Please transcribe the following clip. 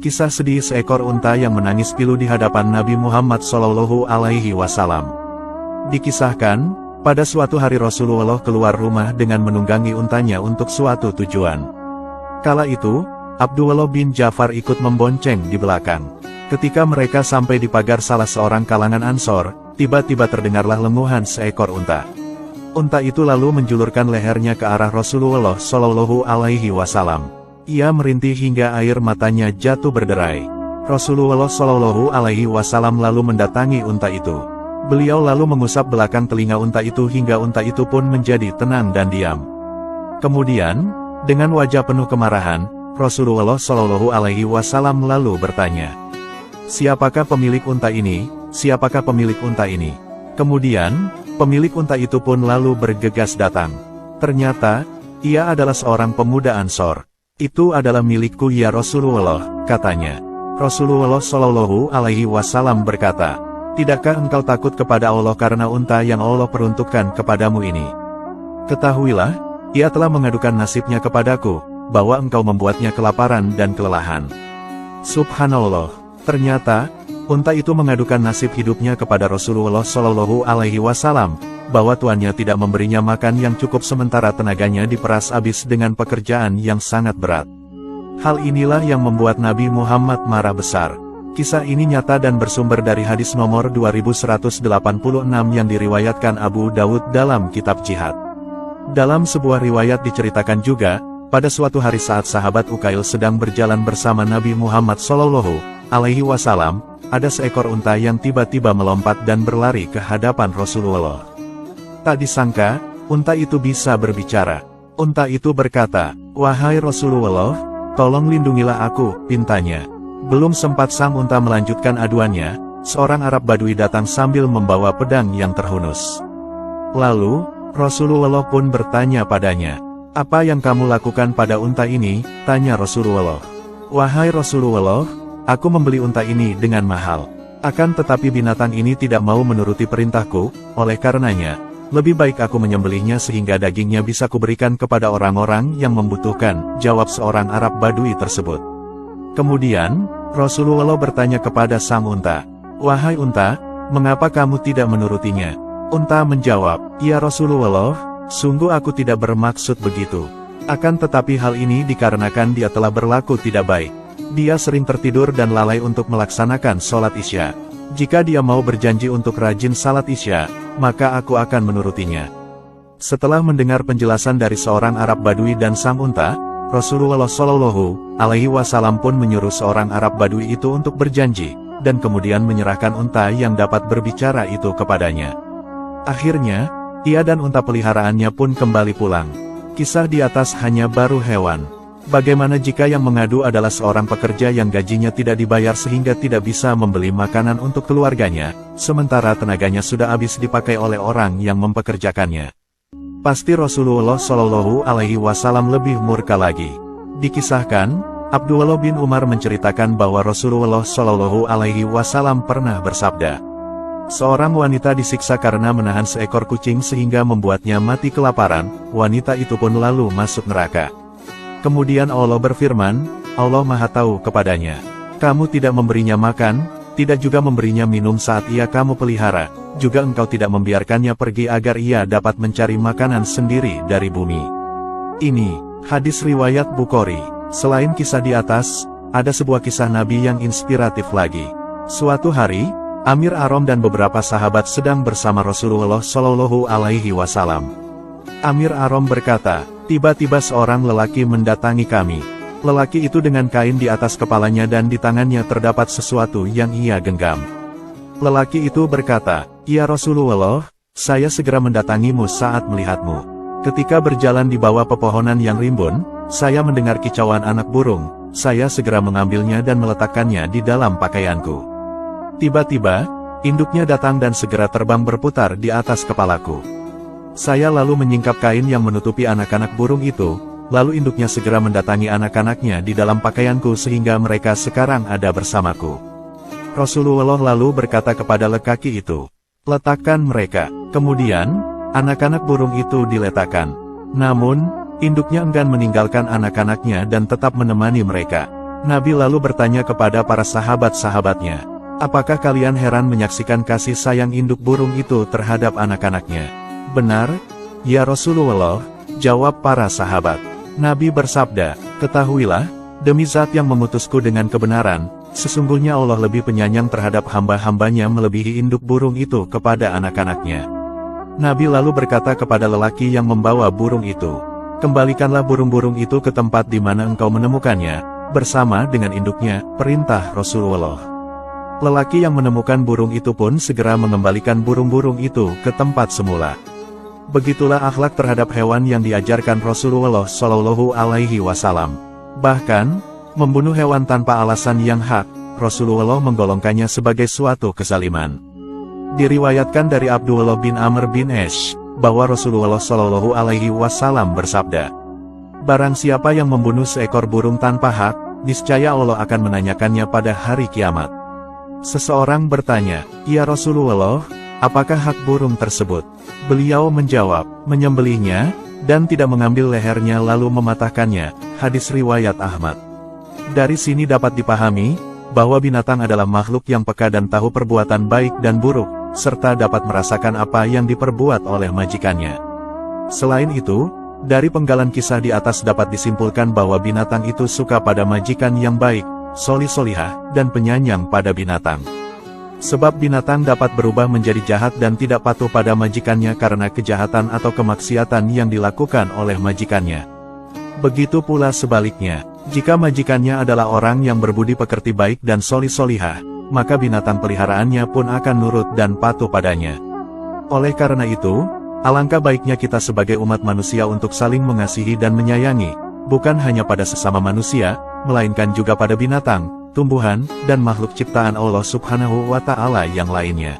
Kisah sedih seekor unta yang menangis pilu di hadapan Nabi Muhammad Shallallahu Alaihi Wasallam. Dikisahkan, pada suatu hari Rasulullah keluar rumah dengan menunggangi untanya untuk suatu tujuan. Kala itu, Abdullah bin Ja'far ikut membonceng di belakang. Ketika mereka sampai di pagar salah seorang kalangan Ansor, tiba-tiba terdengarlah lenguhan seekor unta. Unta itu lalu menjulurkan lehernya ke arah Rasulullah Shallallahu Alaihi Wasallam. Ia merintih hingga air matanya jatuh berderai. Rasulullah Shallallahu Alaihi Wasallam lalu mendatangi unta itu. Beliau lalu mengusap belakang telinga unta itu hingga unta itu pun menjadi tenang dan diam. Kemudian, dengan wajah penuh kemarahan, Rasulullah Shallallahu Alaihi Wasallam lalu bertanya, "Siapakah pemilik unta ini? Siapakah pemilik unta ini?" Kemudian, pemilik unta itu pun lalu bergegas datang. Ternyata, ia adalah seorang pemuda Ansor. "Itu adalah milikku ya Rasulullah," katanya. Rasulullah Shallallahu Alaihi Wasallam berkata, "Tidakkah engkau takut kepada Allah karena unta yang Allah peruntukkan kepadamu ini? Ketahuilah, ia telah mengadukan nasibnya kepadaku, bahwa engkau membuatnya kelaparan dan kelelahan." Subhanallah, ternyata, unta itu mengadukan nasib hidupnya kepada Rasulullah Shallallahu Alaihi Wasallam, bahwa tuannya tidak memberinya makan yang cukup sementara tenaganya diperas habis dengan pekerjaan yang sangat berat. Hal inilah yang membuat Nabi Muhammad marah besar. Kisah ini nyata dan bersumber dari hadis nomor 2186 yang diriwayatkan Abu Dawud dalam kitab Jihad. Dalam sebuah riwayat diceritakan juga, pada suatu hari saat sahabat Ukail sedang berjalan bersama Nabi Muhammad Shallallahu Alaihi Wasallam, ada seekor unta yang tiba-tiba melompat dan berlari ke hadapan Rasulullah. Tak disangka, unta itu bisa berbicara. Unta itu berkata, "Wahai Rasulullah, tolong lindungilah aku," pintanya. Belum sempat sang unta melanjutkan aduannya, seorang Arab Badui datang sambil membawa pedang yang terhunus. Lalu, Rasulullah pun bertanya padanya, "Apa yang kamu lakukan pada unta ini?" tanya Rasulullah. "Wahai Rasulullah, aku membeli unta ini dengan mahal. Akan tetapi binatang ini tidak mau menuruti perintahku, oleh karenanya, lebih baik aku menyembelihnya sehingga dagingnya bisa kuberikan kepada orang-orang yang membutuhkan," jawab seorang Arab Badui tersebut. Kemudian, Rasulullah bertanya kepada sang unta, "Wahai unta, mengapa kamu tidak menurutinya?" Unta menjawab, "Ya Rasulullah, sungguh aku tidak bermaksud begitu. Akan tetapi hal ini dikarenakan dia telah berlaku tidak baik. Dia sering tertidur dan lalai untuk melaksanakan sholat Isya. Jika dia mau berjanji untuk rajin salat Isya, maka aku akan menurutinya." Setelah mendengar penjelasan dari seorang Arab Badui dan sang unta, Rasulullah Shallallahu Alaihi Wasallam pun menyuruh seorang Arab Badui itu untuk berjanji, dan kemudian menyerahkan unta yang dapat berbicara itu kepadanya. Akhirnya, ia dan unta peliharaannya pun kembali pulang. Kisah di atas hanya baru hewan. Bagaimana jika yang mengadu adalah seorang pekerja yang gajinya tidak dibayar sehingga tidak bisa membeli makanan untuk keluarganya, sementara tenaganya sudah habis dipakai oleh orang yang mempekerjakannya? Pasti Rasulullah Shallallahu Alaihi Wasallam lebih murka lagi. Dikisahkan, Abdullah bin Umar menceritakan bahwa Rasulullah Shallallahu Alaihi Wasallam pernah bersabda, "Seorang wanita disiksa karena menahan seekor kucing sehingga membuatnya mati kelaparan, wanita itu pun lalu masuk neraka. Kemudian Allah berfirman, Allah Maha Tahu kepadanya, kamu tidak memberinya makan, tidak juga memberinya minum saat ia kamu pelihara, juga engkau tidak membiarkannya pergi agar ia dapat mencari makanan sendiri dari bumi." Ini hadis riwayat Bukhari. Selain kisah di atas, ada sebuah kisah Nabi yang inspiratif lagi. Suatu hari, Amir Arom dan beberapa sahabat sedang bersama Rasulullah Shallallahu Alaihi Wasallam. Amir Arom berkata, "Tiba-tiba seorang lelaki mendatangi kami. Lelaki itu dengan kain di atas kepalanya dan di tangannya terdapat sesuatu yang ia genggam." Lelaki itu berkata, "Ya Rasulullah, saya segera mendatangimu saat melihatmu. Ketika berjalan di bawah pepohonan yang rimbun, saya mendengar kicauan anak burung. Saya segera mengambilnya dan meletakkannya di dalam pakaianku. Tiba-tiba, induknya datang dan segera terbang berputar di atas kepalaku. Saya lalu menyingkap kain yang menutupi anak-anak burung itu, lalu induknya segera mendatangi anak-anaknya di dalam pakaianku sehingga mereka sekarang ada bersamaku." Rasulullah lalu berkata kepada lelaki itu, "Letakkan mereka." Kemudian, anak-anak burung itu diletakkan. Namun, induknya enggan meninggalkan anak-anaknya dan tetap menemani mereka. Nabi lalu bertanya kepada para sahabat-sahabatnya, "Apakah kalian heran menyaksikan kasih sayang induk burung itu terhadap anak-anaknya?" "Benar, ya Rasulullah," jawab para sahabat. Nabi bersabda, "Ketahuilah, demi zat yang mengutusku dengan kebenaran, sesungguhnya Allah lebih penyayang terhadap hamba-hambanya melebihi induk burung itu kepada anak-anaknya." Nabi lalu berkata kepada lelaki yang membawa burung itu, "Kembalikanlah burung-burung itu ke tempat di mana engkau menemukannya, bersama dengan induknya," perintah Rasulullah. Lelaki yang menemukan burung itu pun segera mengembalikan burung-burung itu ke tempat semula. Begitulah akhlak terhadap hewan yang diajarkan Rasulullah Shallallahu Alaihi Wasallam. Bahkan, membunuh hewan tanpa alasan yang hak, Rasulullah menggolongkannya sebagai suatu kezaliman. Diriwayatkan dari Abdullah bin Amr bin Ash, bahwa Rasulullah Shallallahu Alaihi Wasallam bersabda, "Barang siapa yang membunuh seekor burung tanpa hak, niscaya Allah akan menanyakannya pada hari kiamat." Seseorang bertanya, "Ya Rasulullah, apakah hak burung tersebut?" Beliau menjawab, "Menyembelihnya, dan tidak mengambil lehernya lalu mematahkannya." Hadis riwayat Ahmad. Dari sini dapat dipahami, bahwa binatang adalah makhluk yang peka dan tahu perbuatan baik dan buruk, serta dapat merasakan apa yang diperbuat oleh majikannya. Selain itu, dari penggalan kisah di atas dapat disimpulkan bahwa binatang itu suka pada majikan yang baik, solih-solihah, dan penyayang pada binatang. Sebab binatang dapat berubah menjadi jahat dan tidak patuh pada majikannya karena kejahatan atau kemaksiatan yang dilakukan oleh majikannya. Begitu pula sebaliknya, jika majikannya adalah orang yang berbudi pekerti baik dan solih-solihah, maka binatang peliharaannya pun akan nurut dan patuh padanya. Oleh karena itu, alangkah baiknya kita sebagai umat manusia untuk saling mengasihi dan menyayangi, bukan hanya pada sesama manusia, melainkan juga pada binatang, tumbuhan, dan makhluk ciptaan Allah Subhanahu wa Ta'ala yang lainnya.